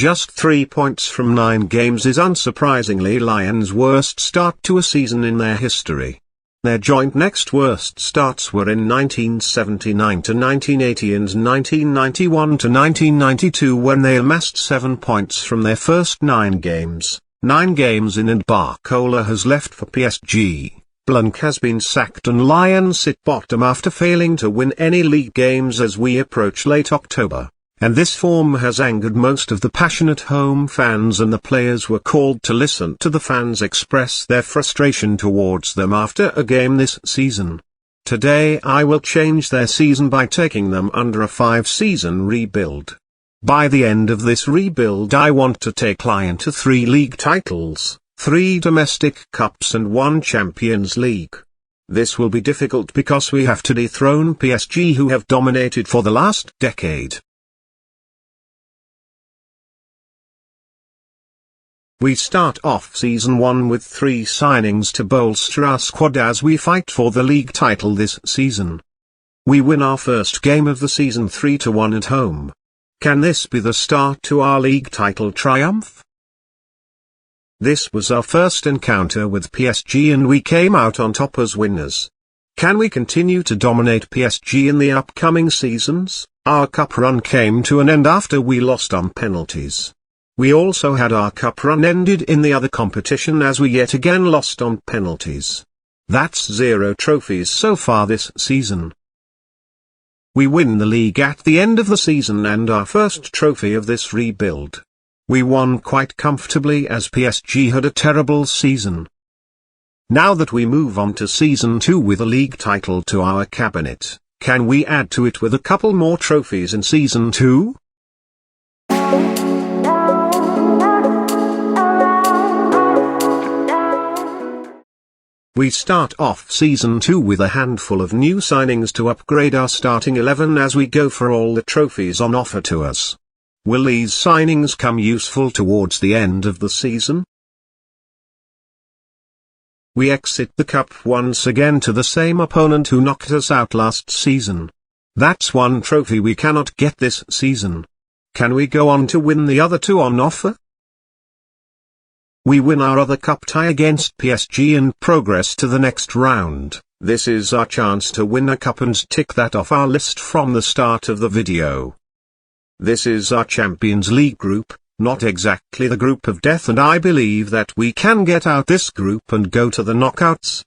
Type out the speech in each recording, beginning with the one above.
Just 3 points from 9 games is unsurprisingly Lyon's worst start to a season in their history. Their joint next worst starts were in 1979 to 1980 and 1991 to 1992 when they amassed 7 points from their first 9 games. 9 games in and Barcola has left for PSG. Blanc has been sacked and Lyon sit bottom after failing to win any league games as we approach late October. And this form has angered most of the passionate home fans, and the players were called to listen to the fans express their frustration towards them after a game this season. Today I will change their season by taking them under a 5-season rebuild. By the end of this rebuild I want to take Lyon to 3 league titles, 3 domestic cups and 1 Champions League. This will be difficult because we have to dethrone PSG, who have dominated for the last decade. We start off Season 1 with 3 signings to bolster our squad as we fight for the league title this season. We win our first game of the season 3-1 at home. Can this be the start to our league title triumph? This was our first encounter with PSG and we came out on top as winners. Can we continue to dominate PSG in the upcoming seasons? Our cup run came to an end after we lost on penalties. We also had our cup run ended in the other competition as we yet again lost on penalties. That's 0 trophies so far this season. We win the league at the end of the season and our first trophy of this rebuild. We won quite comfortably as PSG had a terrible season. Now that we move on to Season 2 with a league title to our cabinet, can we add to it with a couple more trophies in Season 2? We start off Season 2 with a handful of new signings to upgrade our starting 11 as we go for all the trophies on offer to us. Will these signings come useful towards the end of the season? We exit the cup once again to the same opponent who knocked us out last season. That's 1 trophy we cannot get this season. Can we go on to win the other 2 on offer? We win our other cup tie against PSG and progress to the next round. This is our chance to win a cup and tick that off our list from the start of the video. This is our Champions League group, not exactly the group of death, and I believe that we can get out this group and go to the knockouts.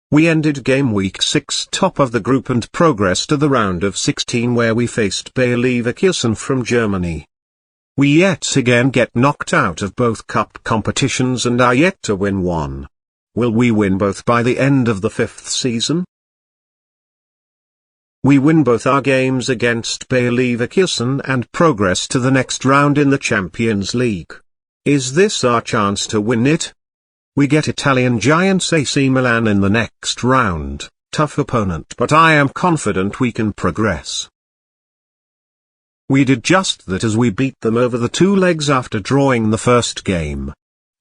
We ended game week 6 top of the group and progressed to the round of 16 where we faced Bayer Leverkusen from Germany. We yet again get knocked out of both cup competitions and are yet to win one. Will we win both by the end of the 5th season? We win both our games against Bayer Leverkusen and progress to the next round in the Champions League. Is this our chance to win it? We get Italian giants AC Milan in the next round, tough opponent, but I am confident we can progress. We did just that as we beat them over the 2 legs after drawing the first game.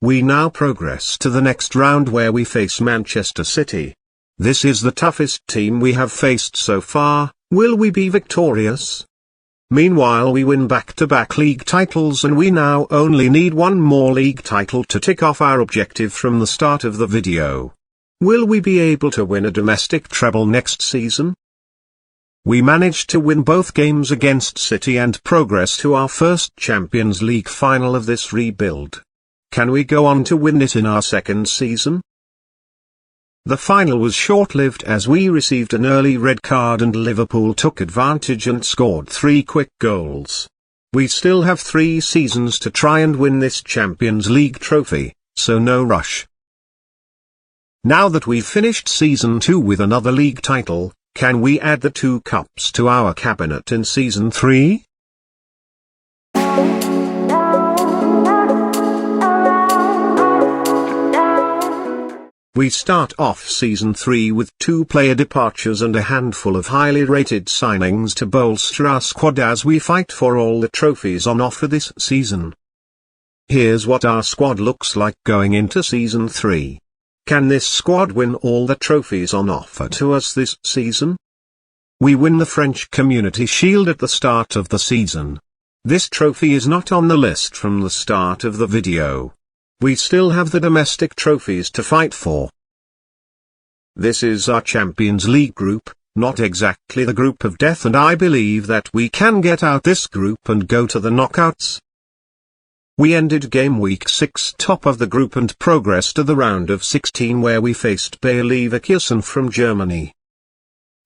We now progress to the next round where we face Manchester City. This is the toughest team we have faced so far. Will we be victorious? Meanwhile we win back-to-back league titles and we now only need 1 more league title to tick off our objective from the start of the video. Will we be able to win a domestic treble next season? We managed to win both games against City and progress to our first Champions League final of this rebuild. Can we go on to win it in our 2nd season? The final was short-lived as we received an early red card and Liverpool took advantage and scored 3 quick goals. We still have 3 seasons to try and win this Champions League trophy, so no rush. Now that we've finished Season 2 with another league title, can we add the 2 cups to our cabinet in Season 3? We start off Season 3 with 2 player departures and a handful of highly rated signings to bolster our squad as we fight for all the trophies on offer this season. Here's what our squad looks like going into Season 3. Can this squad win all the trophies on offer to us this season? We win the French Community Shield at the start of the season. This trophy is not on the list from the start of the video. We still have the domestic trophies to fight for. This is our Champions League group, not exactly the group of death, and I believe that we can get out this group and go to the knockouts. We ended game week 6 top of the group and progressed to the round of 16 where we faced Bayer Leverkusen from Germany.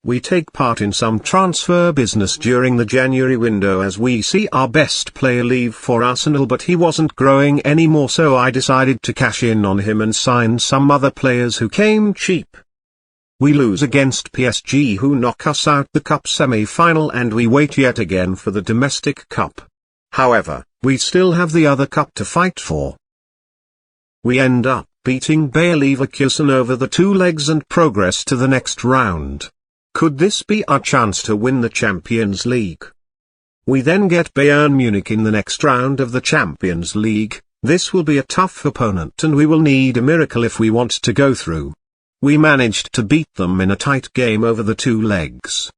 We take part in some transfer business during the January window as we see our best player leave for Arsenal, but he wasn't growing anymore, so I decided to cash in on him and sign some other players who came cheap. We lose against PSG, who knock us out the cup semi-final, and we wait yet again for the domestic cup. However, we still have the other cup to fight for. We end up beating Bayer Leverkusen over the 2 legs and progress to the next round. Could this be our chance to win the Champions League? We then get Bayern Munich in the next round of the Champions League. This will be a tough opponent and we will need a miracle if we want to go through. We managed to beat them in a tight game over the 2 legs.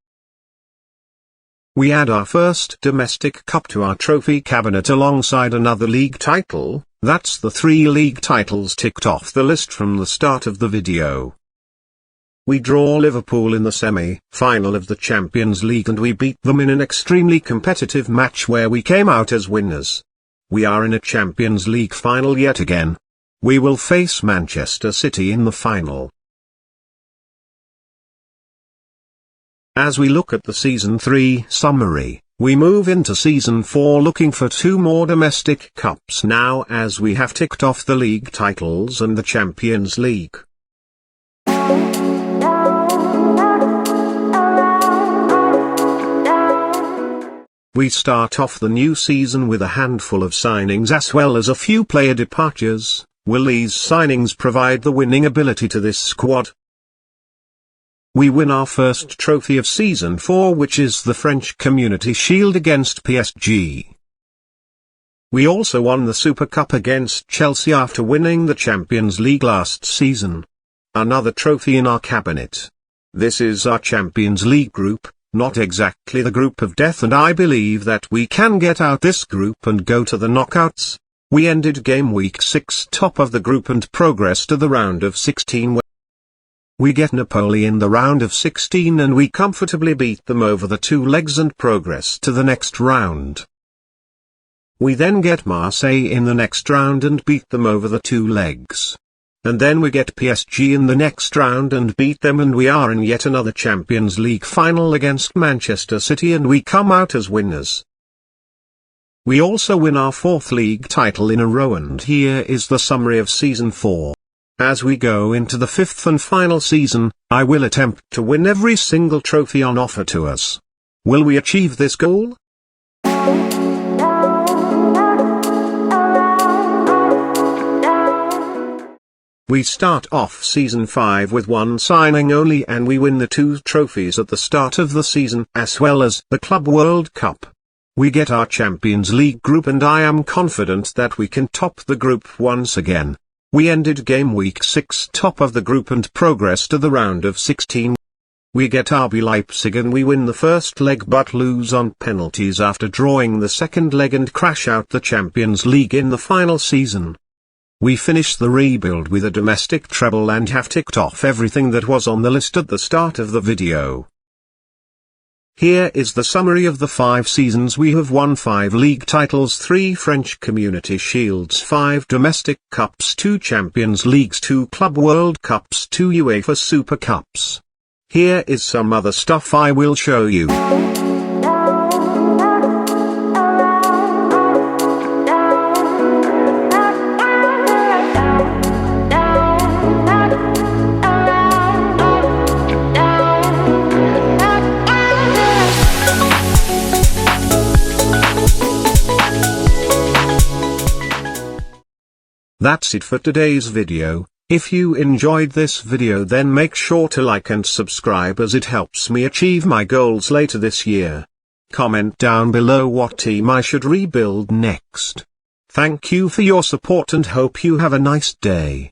We add our first domestic cup to our trophy cabinet alongside another league title. That's the 3 league titles ticked off the list from the start of the video. We draw Liverpool in the semi-final of the Champions League and we beat them in an extremely competitive match where we came out as winners. We are in a Champions League final yet again. We will face Manchester City in the final. As we look at the Season 3 summary, we move into Season 4 looking for 2 more domestic cups now as we have ticked off the league titles and the Champions League. We start off the new season with a handful of signings as well as a few player departures. Will these signings provide the winning ability to this squad? We win our first trophy of Season 4, which is the French Community Shield against PSG. We also won the Super Cup against Chelsea after winning the Champions League last season. Another trophy in our cabinet. This is our Champions League group, not exactly the group of death, and I believe that we can get out this group and go to the knockouts. We ended game week 6 top of the group and progressed to the round of 16. We get Napoli in the round of 16 and we comfortably beat them over the 2 legs and progress to the next round. We then get Marseille in the next round and beat them over the 2 legs. And then we get PSG in the next round and beat them, and we are in yet another Champions League final against Manchester City and we come out as winners. We also win our 4th league title in a row, and here is the summary of Season 4. As we go into the 5th and final season, I will attempt to win every single trophy on offer to us. Will we achieve this goal? We start off Season 5 with 1 signing only and we win the 2 trophies at the start of the season as well as the Club World Cup. We get our Champions League group and I am confident that we can top the group once again. We ended game week 6 top of the group and progress to the round of 16. We get RB Leipzig and we win the first leg but lose on penalties after drawing the second leg and crash out the Champions League in the final season. We finish the rebuild with a domestic treble and have ticked off everything that was on the list at the start of the video. Here is the summary of the 5 seasons. We have won 5 league titles, 3 French Community Shields, 5 domestic cups, 2 Champions Leagues, 2 Club World Cups, 2 UEFA Super Cups. Here is some other stuff I will show you. That's it for today's video. If you enjoyed this video, then make sure to like and subscribe as it helps me achieve my goals later this year. Comment down below what team I should rebuild next. Thank you for your support and hope you have a nice day.